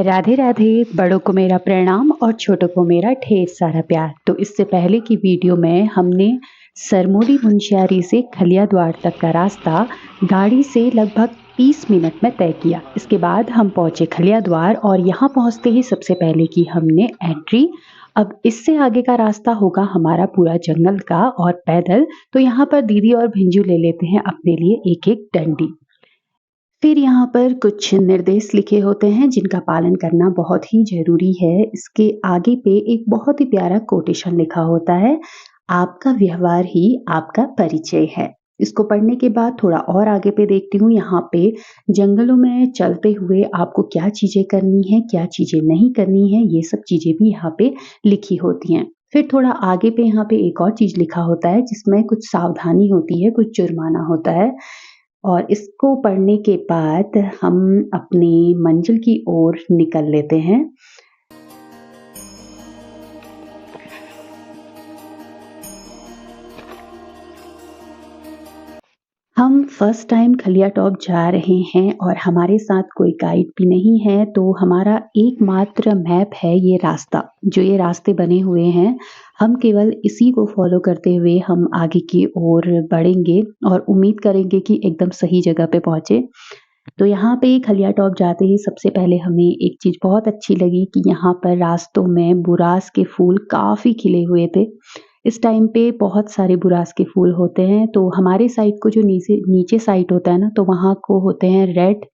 राधे राधे। बड़ों को मेरा प्रणाम और छोटों को मेरा ढेर सारा प्यार। तो इससे पहले की वीडियो में हमने सरमोली मुंशियारी से खलिया द्वार तक का रास्ता गाड़ी से लगभग 30 मिनट में तय किया। इसके बाद हम पहुंचे खलिया द्वार और यहाँ पहुंचते ही सबसे पहले की हमने एंट्री। अब इससे आगे का रास्ता होगा हमारा पूरा जंगल का और पैदल। तो यहाँ पर दीदी और भिंजू ले लेते हैं अपने लिए एक एक डंडी। फिर यहाँ पर कुछ निर्देश लिखे होते हैं जिनका पालन करना बहुत ही ज़रूरी है। इसके आगे पे एक बहुत ही प्यारा कोटेशन लिखा होता है, आपका व्यवहार ही आपका परिचय है। इसको पढ़ने के बाद थोड़ा और आगे पे देखती हूँ, यहाँ पे जंगलों में चलते हुए आपको क्या चीज़ें करनी है, क्या चीज़ें नहीं करनी है, ये सब चीज़ें भी यहाँ पे लिखी होती हैं। फिर थोड़ा आगे पे यहाँ पे एक और चीज़ लिखा होता है जिसमें कुछ सावधानी होती है, कुछ जुर्माना होता है। और इसको पढ़ने के बाद हम अपनी मंजिल की ओर निकल लेते हैं। हम फर्स्ट टाइम खलिया टॉप जा रहे हैं और हमारे साथ कोई गाइड भी नहीं है, तो हमारा एकमात्र मैप है ये रास्ता। जो ये रास्ते बने हुए हैं, हम केवल इसी को फॉलो करते हुए हम आगे की ओर बढ़ेंगे और उम्मीद करेंगे कि एकदम सही जगह पे पहुँचे। तो यहाँ पे खलिया टॉप जाते ही सबसे पहले हमें एक चीज़ बहुत अच्छी लगी कि यहाँ पर रास्तों में बुरास के फूल काफ़ी खिले हुए थे। इस टाइम पे बहुत सारे बुरास के फूल होते हैं, तो हमारे साइड को जो नीचे नीचे साइड होता है ना, तो वहाँ को होते हैं रेड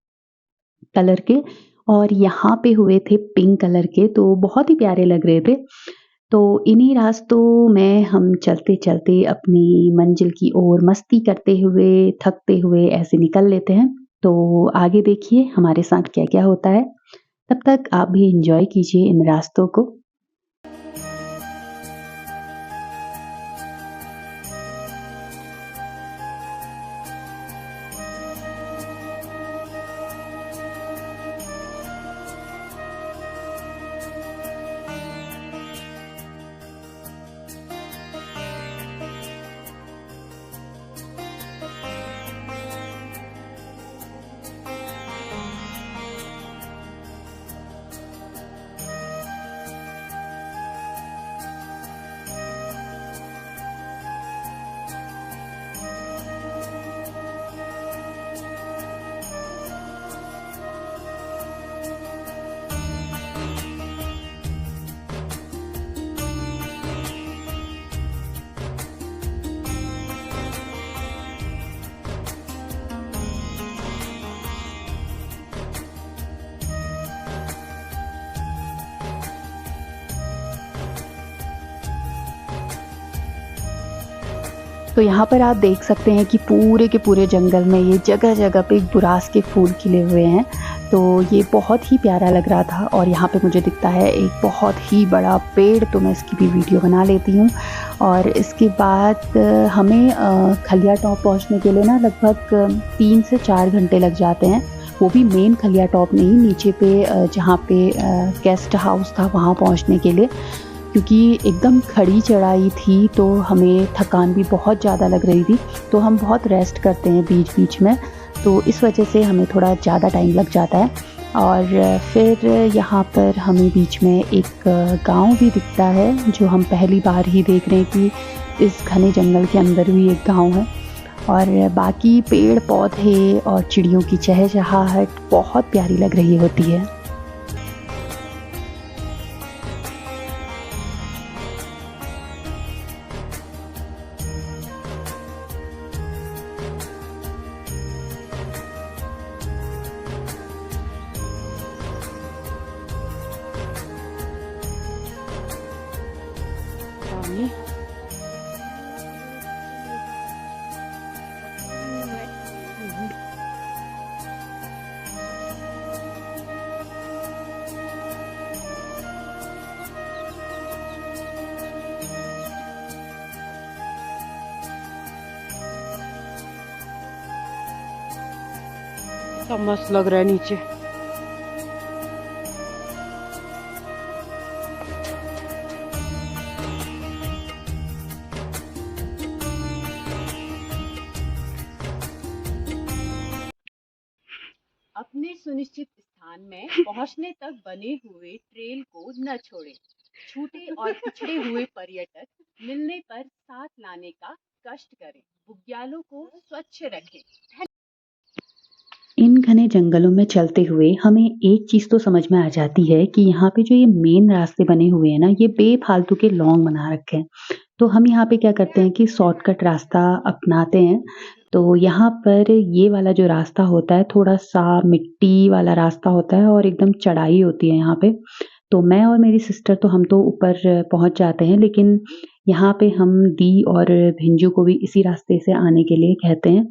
कलर के और यहाँ पे हुए थे पिंक कलर के, तो बहुत ही प्यारे लग रहे थे। तो इन्हीं रास्तों में हम चलते-चलते अपनी मंजिल की ओर मस्ती करते हुए, थकते हुए ऐसे निकल लेते हैं। तो आगे देखिए हमारे साथ क्या-क्या होता है। तब तक आप भी एन्जॉय कीजिए इन रास्तों को। तो यहाँ पर आप देख सकते हैं कि पूरे के पूरे जंगल में ये जगह-जगह पे बुरास के फूल खिले हुए हैं। तो ये बहुत ही प्यारा लग रहा था और यहाँ पे मुझे दिखता है एक बहुत ही बड़ा पेड़, तो मैं इसकी भी वीडियो बना लेती हूँ। और इसके बाद हमें खलिया टॉप पहुँचने के लिए ना लगभग 3 से 4 घंटे लग जाते हैं। वो भी मेन खलिया टॉप नहीं, नीचे पे जहाँ पे गेस्ट हाउस था वहाँ पहुँचने के लिए, क्योंकि एकदम खड़ी चढ़ाई थी तो हमें थकान भी बहुत ज़्यादा लग रही थी। तो हम बहुत रेस्ट करते हैं बीच-बीच में, तो इस वजह से हमें थोड़ा ज़्यादा टाइम लग जाता है। और फिर यहाँ पर हमें बीच में एक गाँव भी दिखता है, जो हम पहली बार ही देख रहे हैं कि इस घने जंगल के अंदर भी एक गाँव है। और बाकी पेड़-पौधे और चिड़ियों की चहचहाहट बहुत प्यारी लग रही होती है। Dami. सब मस्त लग रहा है नीचे। अपने सुनिश्चित स्थान में पहुंचने तक बने हुए ट्रेल को न छोड़ें। छूटे और पिछड़े हुए पर्यटक मिलने पर साथ लाने का कष्ट करें। बुग्यालों को स्वच्छ रखें। इन घने जंगलों में चलते हुए हमें एक चीज़ तो समझ में आ जाती है कि यहाँ पे जो ये मेन रास्ते बने हुए हैं ना, ये बेफालतू के लॉन्ग बना रखे हैं। तो हम यहाँ पे क्या करते हैं कि शॉर्टकट रास्ता अपनाते हैं। तो यहाँ पर ये वाला जो रास्ता होता है, थोड़ा-सा मिट्टी वाला रास्ता होता है और एकदम चढ़ाई होती है यहाँ पे। तो मैं और मेरी सिस्टर तो हम तो ऊपर पहुँच जाते हैं, लेकिन यहाँ पे हम दी और भिंजू को भी इसी रास्ते से आने के लिए कहते हैं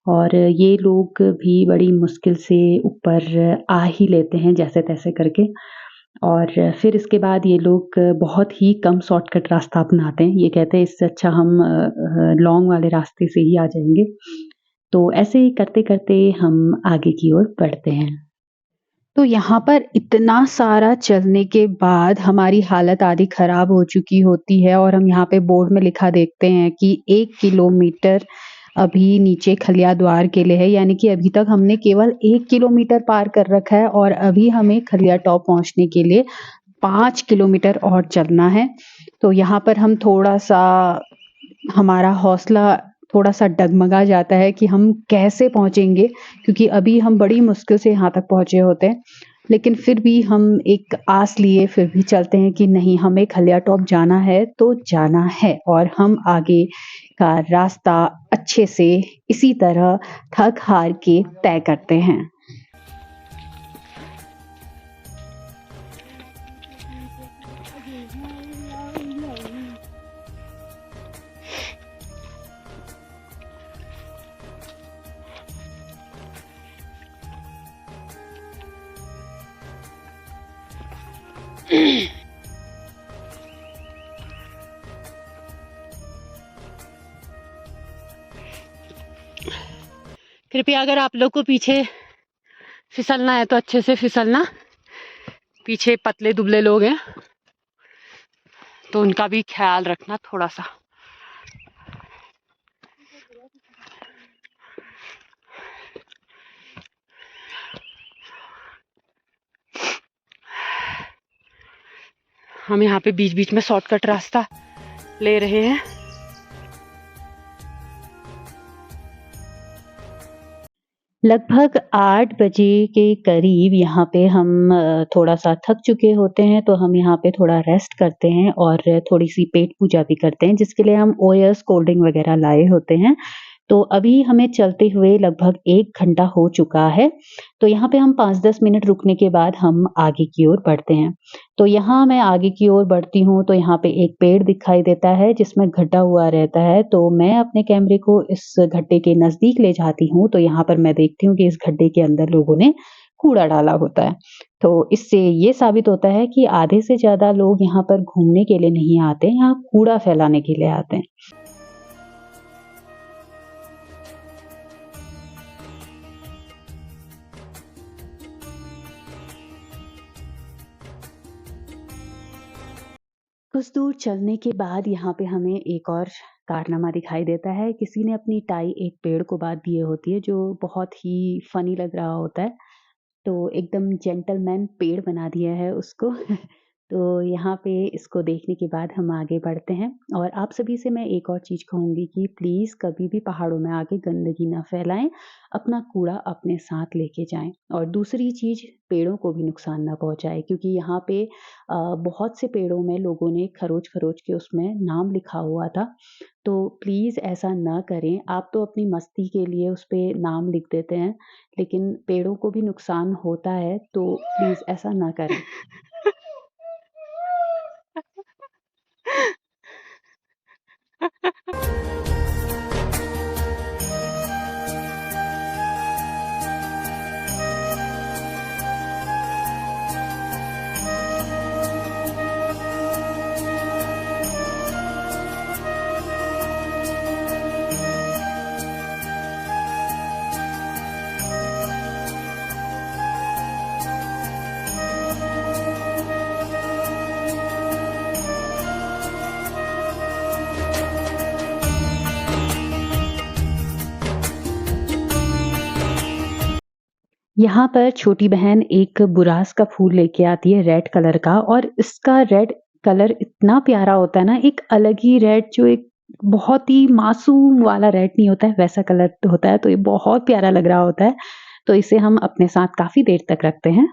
और ये लोग भी बड़ी मुश्किल से ऊपर आ ही लेते हैं जैसे-तैसे करके। और फिर इसके बाद ये लोग बहुत ही कम शॉर्टकट रास्ता अपनाते हैं। ये कहते हैं इससे अच्छा हम लॉन्ग वाले रास्ते से ही आ जाएँगे। तो ऐसे ही करते-करते हम आगे की ओर बढ़ते हैं। तो यहाँ पर इतना सारा चलने के बाद हमारी हालत आधी खराब हो चुकी होती है और हम यहाँ पे बोर्ड में लिखा देखते हैं कि 1 किलोमीटर अभी नीचे खलिया द्वार के लिए है, यानी कि अभी तक हमने केवल 1 किलोमीटर पार कर रखा है और अभी हमें खलिया टॉप पहुँचने के लिए 5 किलोमीटर और चलना है। तो यहाँ पर हम थोड़ा-सा हमारा हौसला थोड़ा-सा डगमगा जाता है कि हम कैसे पहुँचेंगे, क्योंकि अभी हम बड़ी मुश्किल से यहाँ तक पहुँचे होते हैं। लेकिन फिर भी हम एक आस लिए फिर भी चलते हैं कि नहीं, हमें खलिया टॉप जाना है तो जाना है और हम आगे का रास्ता अच्छे से इसी तरह थक हार के तय करते हैं। कृपया अगर आप लोग को पीछे फिसलना है तो अच्छे से फिसलना। पीछे पतले दुबले लोग हैं तो उनका भी ख्याल रखना थोड़ा सा। हम यहाँ पे बीच बीच में शॉर्टकट रास्ता ले रहे हैं। लगभग 8 बजे के करीब यहाँ पे हम थोड़ा-सा थक चुके होते हैं, तो हम यहाँ पे थोड़ा रेस्ट करते हैं और थोड़ी-सी पेट पूजा भी करते हैं, जिसके लिए हम ओएस कोल्ड ड्रिंक वगैरह लाए होते हैं। तो अभी हमें चलते हुए लगभग 1 घंटा हो चुका है। तो यहाँ पे हम 5-10 मिनट रुकने के बाद हम आगे की ओर बढ़ते हैं। तो यहाँ मैं आगे की ओर बढ़ती हूँ तो यहाँ पे एक पेड़ दिखाई देता है जिसमें गड्ढा हुआ रहता है। तो मैं अपने कैमरे को इस गड्ढे के नज़दीक ले जाती हूँ, तो यहाँ पर मैं देखती हूँ कि इस गड्ढे के अंदर लोगों ने कूड़ा डाला होता है। तो इससे ये साबित होता है कि आधे से ज़्यादा लोग यहाँ पर घूमने के लिए नहीं आते, यहाँ कूड़ा फैलाने के लिए आते हैं। कुछ दूर चलने के बाद यहाँ पे हमें एक और कारनामा दिखाई देता है। किसी ने अपनी टाई एक पेड़ को बाँध दी होती है, जो बहुत ही फ़नी लग रहा होता है। तो एकदम जेंटलमैन पेड़ बना दिया है उसको। तो यहाँ पे इसको देखने के बाद हम आगे बढ़ते हैं और आप सभी से मैं एक और चीज़ कहूँगी कि प्लीज़ कभी भी पहाड़ों में आके गंदगी ना फैलाएँ, अपना कूड़ा अपने साथ लेके जाएँ और दूसरी चीज़, पेड़ों को भी नुकसान ना पहुँचाएँ, क्योंकि यहाँ पे बहुत से पेड़ों में लोगों ने खरोच-खरोच के उसमें नाम लिखा हुआ था। तो प्लीज़ ऐसा ना करें। आप तो अपनी मस्ती के लिए उस पे नाम लिख देते हैं, लेकिन पेड़ों को भी नुकसान होता है, तो प्लीज़ ऐसा ना करें। यहाँ पर छोटी बहन एक बुरास का फूल लेके आती है रेड कलर का, और इसका रेड कलर इतना प्यारा होता है ना, एक अलग ही रेड, जो एक बहुत ही मासूम वाला रेड नहीं होता है वैसा कलर होता है, तो ये बहुत प्यारा लग रहा होता है। तो इसे हम अपने साथ काफ़ी देर तक रखते हैं।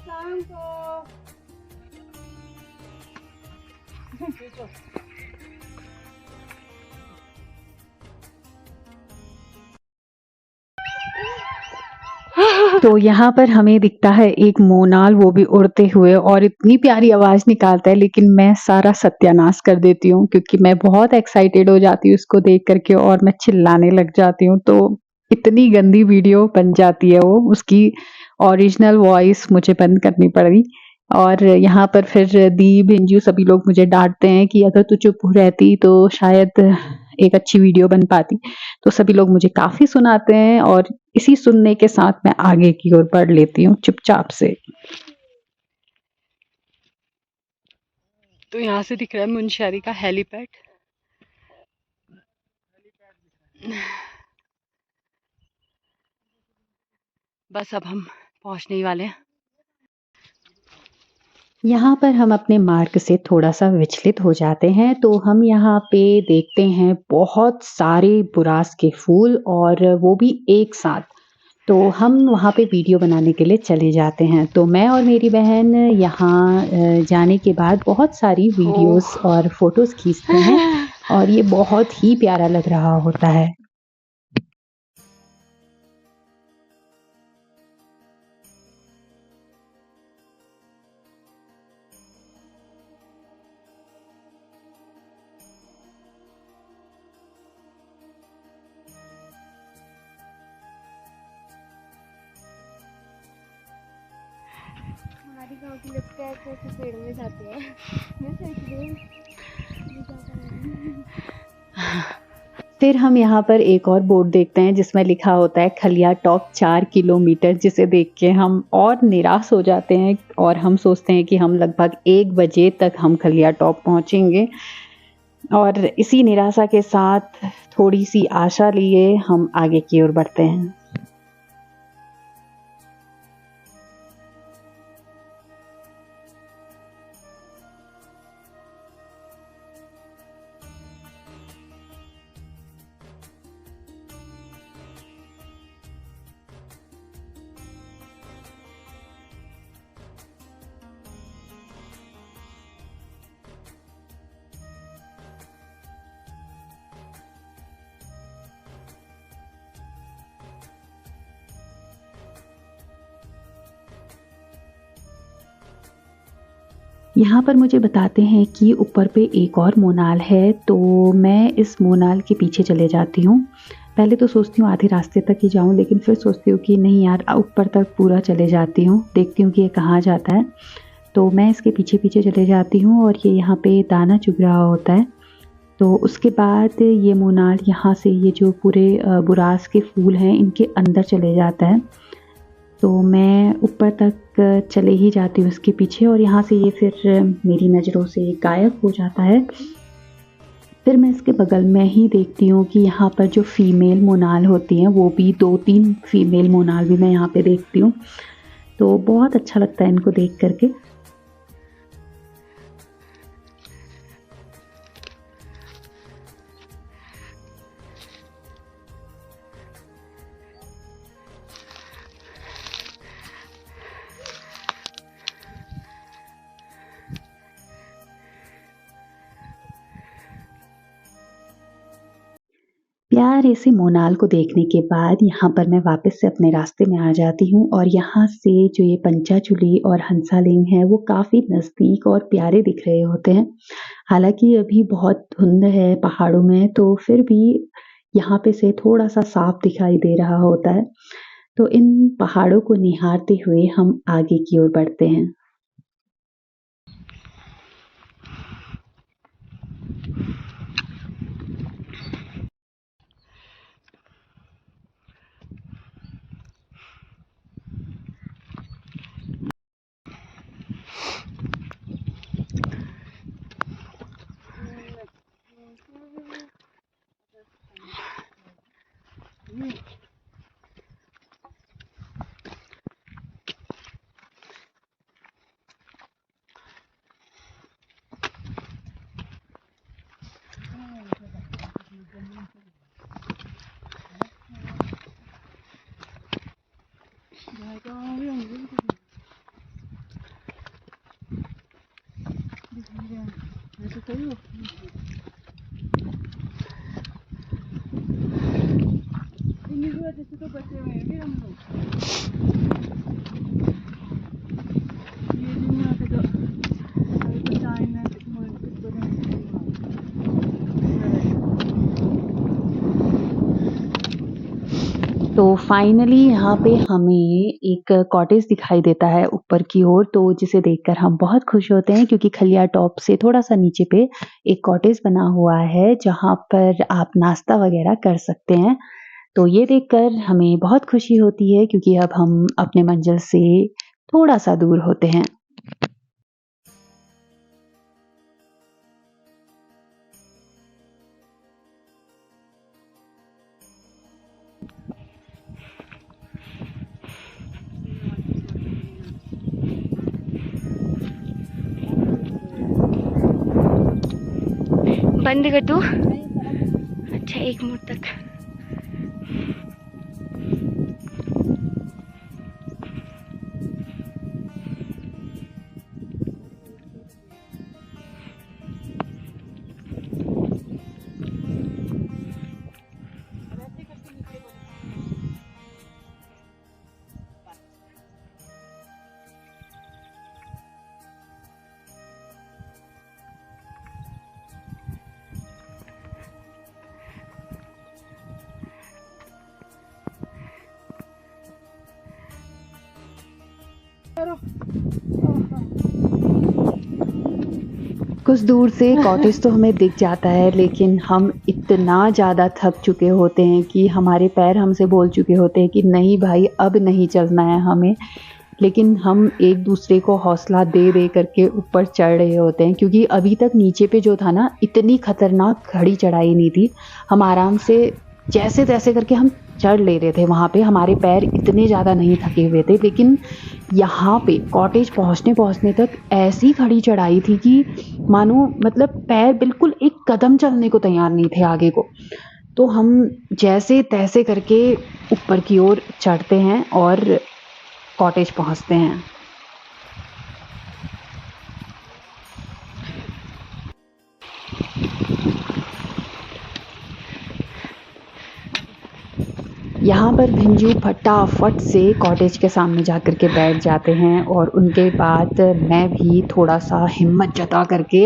शाम को तो यहाँ पर हमें दिखता है एक मोनाल, वो भी उड़ते हुए, और इतनी प्यारी आवाज़ निकालता है, लेकिन मैं सारा सत्यानाश कर देती हूँ क्योंकि मैं बहुत एक्साइटेड हो जाती हूँ उसको देख करके, और मैं चिल्लाने लग जाती हूँ। तो इतनी गंदी वीडियो बन जाती है वो, उसकी ओरिजिनल वॉइस मुझे बंद करनी पड़ी। और यहाँ पर फिर दी, भिंजू सभी लोग मुझे डाँटते हैं कि अगर तू चुप रहती तो शायद एक अच्छी वीडियो बन पाती। तो सभी लोग मुझे काफ़ी सुनाते हैं, और इसी सुनने के साथ मैं आगे की ओर बढ़ लेती हूँ चुपचाप से। तो यहाँ से दिख रहा है मुनस्यारी का हेलीपैड। बस अब हम पहुँचने ही वाले हैं। यहाँ पर हम अपने मार्ग से थोड़ा-सा विचलित हो जाते हैं, तो हम यहाँ पे देखते हैं बहुत सारे बुरास के फूल, और वो भी एक साथ। तो हम वहाँ पे वीडियो बनाने के लिए चले जाते हैं। तो मैं और मेरी बहन यहाँ जाने के बाद बहुत सारी वीडियोज़ और फ़ोटोज़ खींचते हैं, और ये बहुत ही प्यारा लग रहा होता है। हमारी गाँव की लगता है कैसे पेड़ में जाते हैं। मैं सोच रही हूँ ये क्या करेंगे। फिर हम यहाँ पर एक और बोर्ड देखते हैं जिसमें लिखा होता है खलिया टॉप 4 किलोमीटर, जिसे देख के हम और निराश हो जाते हैं, और हम सोचते हैं कि हम लगभग 1 बजे तक हम खलिया टॉप पहुँचेंगे। और इसी निराशा के साथ थोड़ी-सी आशा लिए हम आगे की ओर बढ़ते हैं। यहाँ पर मुझे बताते हैं कि ऊपर पे एक और मोनाल है, तो मैं इस मोनाल के पीछे चले जाती हूँ। पहले तो सोचती हूँ आधे रास्ते तक ही जाऊँ, लेकिन फिर सोचती हूँ कि नहीं यार, ऊपर तक पूरा चले जाती हूँ, देखती हूँ कि ये कहाँ जाता है। तो मैं इसके पीछे-पीछे चले जाती हूँ, और ये यहाँ पे दाना चुग रहा होता है। तो उसके बाद ये मोनाल यहाँ से, ये जो पूरे बुरास के फूल हैं, इनके अंदर चले जाता है। तो मैं ऊपर तक चले ही जाती हूँ उसके पीछे, और यहाँ से ये फिर मेरी नज़रों से गायब हो जाता है। फिर मैं इसके बगल में ही देखती हूँ कि यहाँ पर जो फ़ीमेल मोनाल होती हैं, वो भी 2-3 फ़ीमेल मोनाल भी मैं यहाँ पे देखती हूँ। तो बहुत अच्छा लगता है इनको देख कर के। सारे से मोनाल को देखने के बाद यहाँ पर मैं वापस से अपने रास्ते में आ जाती हूँ और यहाँ से जो ये पंचाचूली और हंसालिंग है वो काफ़ी नज़दीक और प्यारे दिख रहे होते हैं। हालांकि अभी बहुत धुंध है पहाड़ों में, तो फिर भी यहाँ पे से थोड़ा सा साफ दिखाई दे रहा होता है। तो इन पहाड़ों को निहारते हुए हम आगे की ओर बढ़ते हैं। जैसे तो बचे हुए हैं फिर हम लोग ये दिन में आके तो चाइना तो फाइनली यहाँ पे हमें एक कॉटेज दिखाई देता है ऊपर की ओर, तो जिसे देखकर हम बहुत खुश होते हैं क्योंकि खलिया टॉप से थोड़ा सा नीचे पे एक कॉटेज बना हुआ है जहाँ पर आप नाश्ता वगैरह कर सकते हैं। तो ये देखकर हमें बहुत खुशी होती है क्योंकि अब हम अपने मंजिल से थोड़ा सा दूर होते हैं। बंद कर दो। अच्छा 1 मिनट तक। कुछ दूर से कॉटेज तो हमें दिख जाता है, लेकिन हम इतना ज़्यादा थक चुके होते हैं कि हमारे पैर हमसे बोल चुके होते हैं कि नहीं भाई अब नहीं चलना है हमें। लेकिन हम एक दूसरे को हौसला दे दे करके ऊपर चढ़ रहे होते हैं क्योंकि अभी तक नीचे पे जो था ना, इतनी खतरनाक खड़ी चढ़ाई नहीं थी। हम आराम से जैसे तैसे करके हम चढ़ ले रहे थे वहाँ पे, हमारे पैर इतने ज़्यादा नहीं थके हुए थे। लेकिन यहाँ पे कॉटेज पहुँचने तक ऐसी खड़ी चढ़ाई थी कि मानो मतलब पैर बिल्कुल एक कदम चलने को तैयार नहीं थे आगे को। तो हम जैसे तैसे करके ऊपर की ओर चढ़ते हैं और कॉटेज पहुँचते हैं। यहाँ पर भिंजू फटाफट से कॉटेज के सामने जाकर के बैठ जाते हैं और उनके बाद मैं भी थोड़ा सा हिम्मत जता करके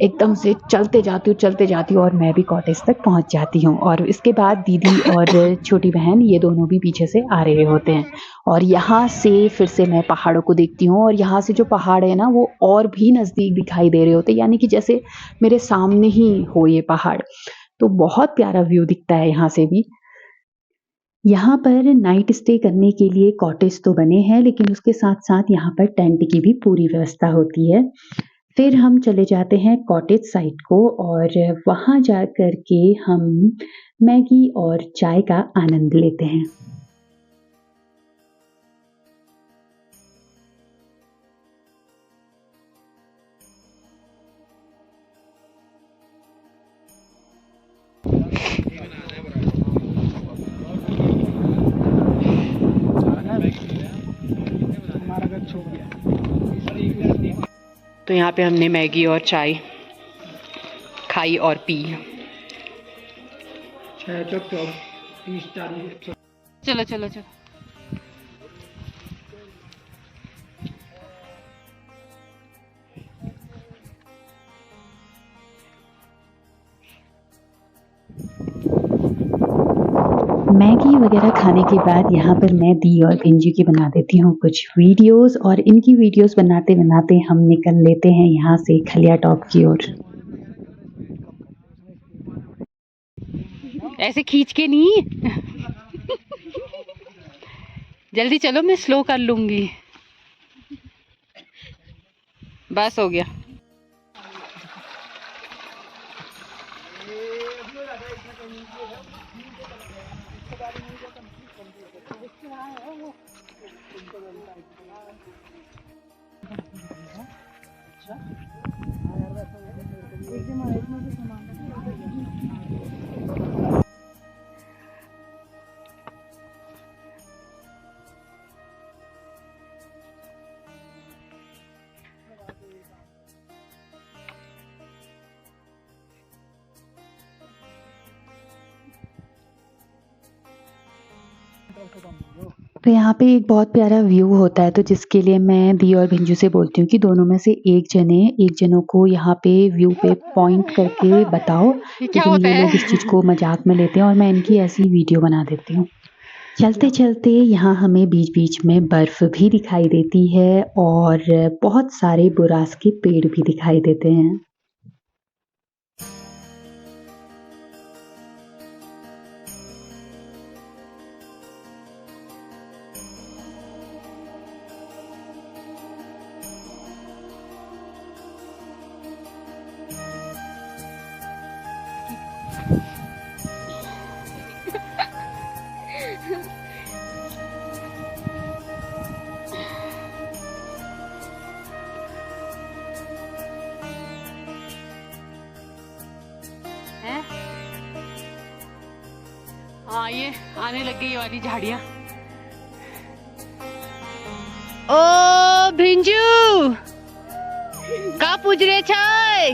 एकदम से चलते जाती हूँ और मैं भी कॉटेज तक पहुँच जाती हूँ। और इसके बाद दीदी और छोटी बहन ये दोनों भी पीछे से आ रहे होते हैं और यहाँ से फिर से मैं पहाड़ों को देखती हूँ और यहाँ से जो पहाड़ है ना वो और भी नज़दीक दिखाई दे रहे होते हैं, यानी कि जैसे मेरे सामने ही हो ये पहाड़। तो बहुत प्यारा व्यू दिखता है यहाँ से भी। यहाँ पर नाइट स्टे करने के लिए कॉटेज तो बने हैं, लेकिन उसके साथ साथ यहाँ पर टेंट की भी पूरी व्यवस्था होती है। फिर हम चले जाते हैं कॉटेज साइड को और वहाँ जा कर के हम मैगी और चाय का आनंद लेते हैं। तो यहाँ पे हमने मैगी और चाय खाई और पी। चलो चलो चलो। मैगी वगैरह खाने के बाद यहाँ पर मैं दी और भिंजू की बना देती हूँ कुछ वीडियोस, और इनकी वीडियोस बनाते बनाते हम निकल लेते हैं यहाँ से खलिया टॉप की ओर। ऐसे खींच के नहीं। जल्दी चलो, मैं स्लो कर लूंगी। बस हो गया। तो यहाँ पे एक बहुत प्यारा व्यू होता है, तो जिसके लिए मैं दी और भिंजू से बोलती हूँ कि दोनों में से एक जनों को यहाँ पे व्यू पे पॉइंट करके बताओ। ये क्या लेकिन होता ये लोग है? इस चीज़ को मजाक में लेते हैं और मैं इनकी ऐसी वीडियो बना देती हूँ। चलते चलते यहाँ हमें बीच बीच में बर्फ भी दिखाई देती है और बहुत सारे बुरास के पेड़ भी दिखाई देते हैं। हाँ, ये आने लग गई ये वाली झाड़ियाँ। ओ भिंजू, का पूछ रहे छाय?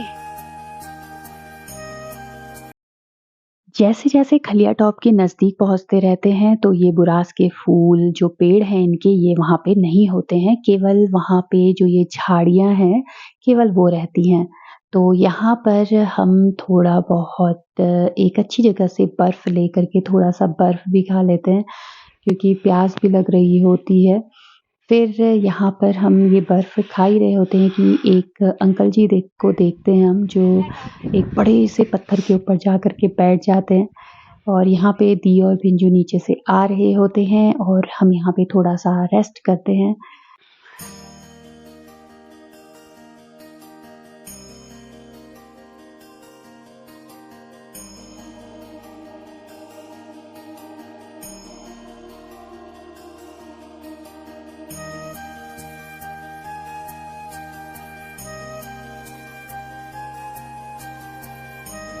जैसे जैसे खलिया टॉप के नज़दीक पहुंचते रहते हैं तो ये बुरास के फूल जो पेड़ हैं इनके, ये वहाँ पे नहीं होते हैं। केवल वहाँ पे जो ये झाड़ियाँ हैं केवल वो रहती हैं। तो यहाँ पर हम थोड़ा बहुत एक अच्छी जगह से बर्फ़ लेकर के थोड़ा सा बर्फ़ भी खा लेते हैं क्योंकि प्यास भी लग रही होती है। फिर यहाँ पर हम ये बर्फ़ खा ही रहे होते हैं कि एक अंकल जी को देखते हैं हम, जो एक बड़े से पत्थर के ऊपर जा कर के बैठ जाते हैं और यहाँ पे दी और भिंजू नीचे से आ रहे होते हैं और हम यहाँ पे थोड़ा सा रेस्ट करते हैं।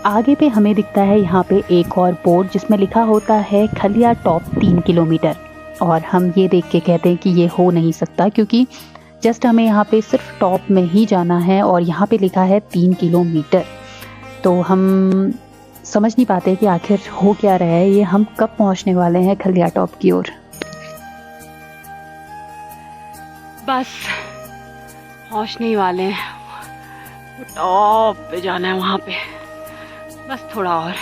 आगे पे हमें दिखता है यहाँ पे एक और बोर्ड जिसमें लिखा होता है खलिया टॉप 3 किलोमीटर, और हम ये देख के कहते हैं कि ये हो नहीं सकता क्योंकि जस्ट हमें यहाँ पे सिर्फ टॉप में ही जाना है और यहाँ पे लिखा है 3 किलोमीटर। तो हम समझ नहीं पाते कि आखिर हो क्या रहा है, ये हम कब पहुँचने वाले हैं खलिया टॉप की ओर। बस पहुँचने ही वाले हैं, टॉप पे जाना है वहाँ पे, बस थोड़ा और।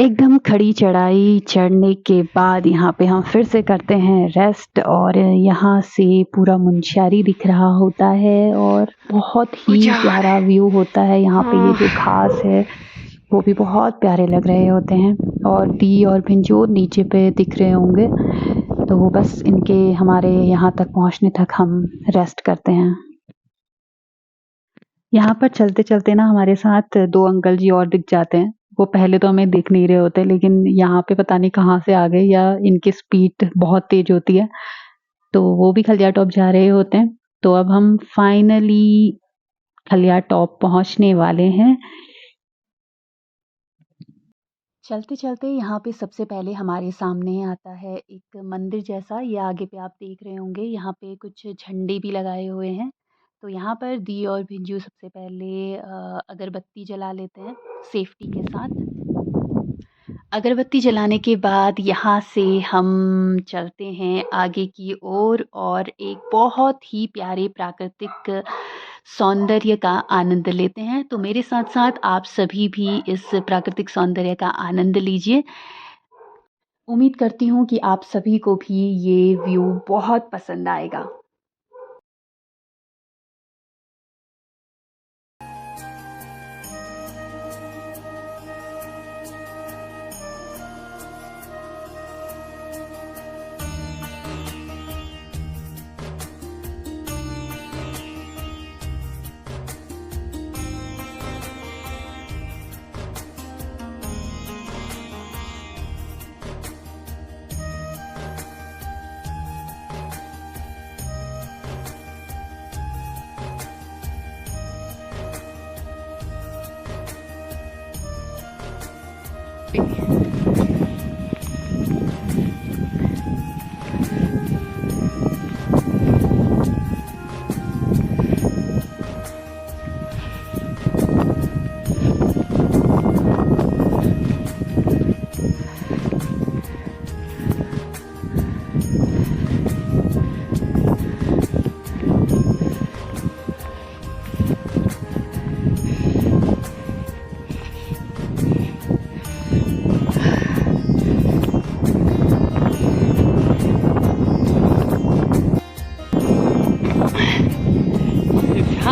एकदम खड़ी चढ़ाई चढ़ने के बाद यहाँ पे हम फिर से करते हैं रेस्ट और यहाँ से पूरा मुनस्यारी दिख रहा होता है और बहुत ही प्यारा व्यू होता है। यहाँ पे ये जो घास है वो भी बहुत प्यारे लग रहे होते हैं और दी और भिंजोर नीचे पे दिख रहे होंगे। तो वो बस इनके हमारे यहाँ तक पहुँचने तक हम रेस्ट करते हैं। यहाँ पर चलते-चलते ना हमारे साथ 2 अंकल जी और दिख जाते हैं। वो पहले तो हमें दिख नहीं रहे होते लेकिन यहाँ पे पता नहीं कहाँ से आ गए या इनकी स्पीड बहुत तेज़ होती है। तो वो भी खलिया टॉप जा रहे होते हैं। तो अब हम फाइनली खलिया टॉप पहुँचने वाले हैं। चलते-चलते यहाँ पे सबसे पहले हमारे सामने आता है एक मंदिर जैसा, ये आगे पे आप देख रहे होंगे। यहाँ पे कुछ झंडे भी लगाए हुए हैं। तो यहाँ पर दी और भिंजू सबसे पहले अगरबत्ती जला लेते हैं सेफ्टी के साथ। अगरबत्ती जलाने के बाद यहाँ से हम चलते हैं आगे की ओर और एक बहुत ही प्यारे प्राकृतिक सौंदर्य का आनंद लेते हैं। तो मेरे साथ-साथ आप सभी भी इस प्राकृतिक सौंदर्य का आनंद लीजिए। उम्मीद करती हूँ कि आप सभी को भी ये व्यू बहुत पसंद आएगा।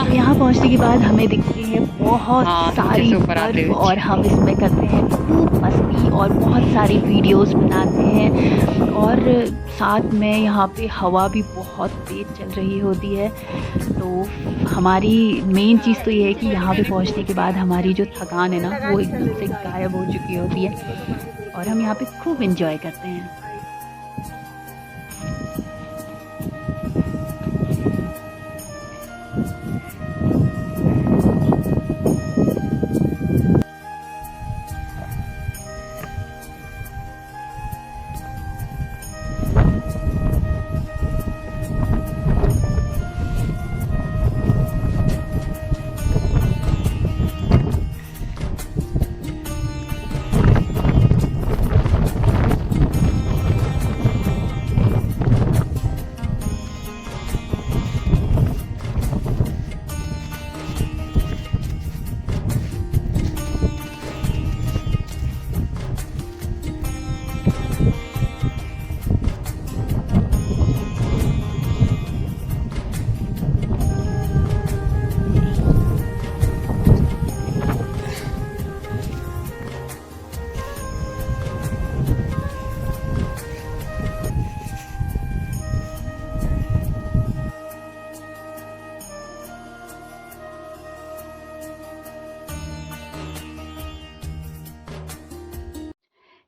तो यहाँ पहुँचने के बाद हमें दिखती है बहुत सारी बर्फ और हम इसमें करते हैं खूब मस्ती और बहुत सारी वीडियोस बनाते हैं और साथ में यहाँ पे हवा भी बहुत तेज़ चल रही होती है। तो हमारी मेन चीज़ तो ये है कि यहाँ पे पहुँचने के बाद हमारी जो थकान है ना वो एकदम से गायब हो चुकी होती है और हम यहाँ पे खूब एंजॉय करते हैं।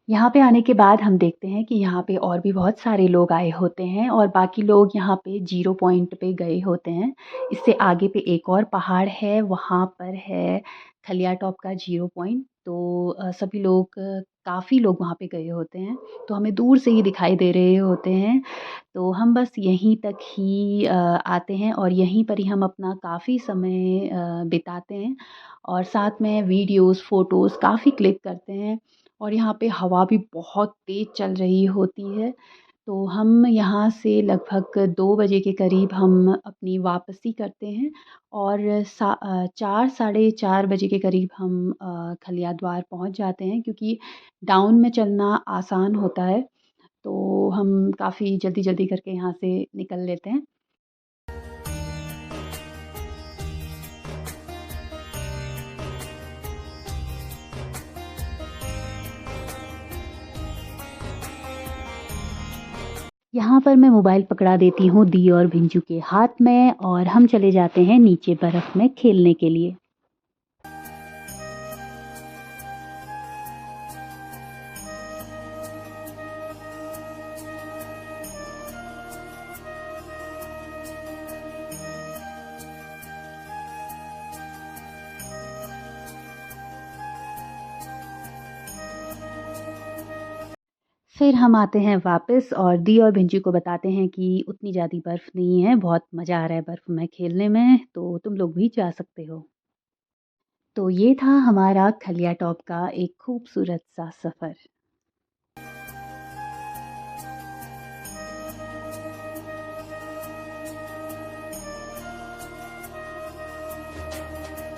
यहाँ पे आने के बाद हम देखते हैं कि यहाँ पे और भी बहुत सारे लोग आए होते हैं और बाकी लोग यहाँ पे ज़ीरो पॉइंट पे गए होते हैं। इससे आगे पे एक और पहाड़ है, वहाँ पर है खलिया टॉप का ज़ीरो पॉइंट। तो सभी लोग काफ़ी लोग वहाँ पे गए होते हैं, तो हमें दूर से ही दिखाई दे रहे होते हैं। तो हम बस यहीं तक ही आते हैं और यहीं पर ही हम अपना काफ़ी समय बिताते हैं और साथ में वीडियोज़, फ़ोटोज़ काफ़ी क्लिक करते हैं। और यहाँ पे हवा भी बहुत तेज़ चल रही होती है। तो हम यहाँ से लगभग 2 बजे के करीब हम अपनी वापसी करते हैं और 4 साढ़े 4 बजे के करीब हम खलिया द्वार पहुँच जाते हैं, क्योंकि डाउन में चलना आसान होता है, तो हम काफ़ी जल्दी-जल्दी करके यहाँ से निकल लेते हैं। यहाँ पर मैं मोबाइल पकड़ा देती हूँ दी और भिंजू के हाथ में और हम चले जाते हैं नीचे बर्फ़ में खेलने के लिए। फिर हम आते हैं वापस और दी और भिंजू को बताते हैं कि उतनी ज़्यादा बर्फ़ नहीं है, बहुत मज़ा आ रहा है बर्फ़ में खेलने में, तो तुम लोग भी जा सकते हो। तो ये था हमारा खलिया टॉप का एक खूबसूरत सा सफ़र।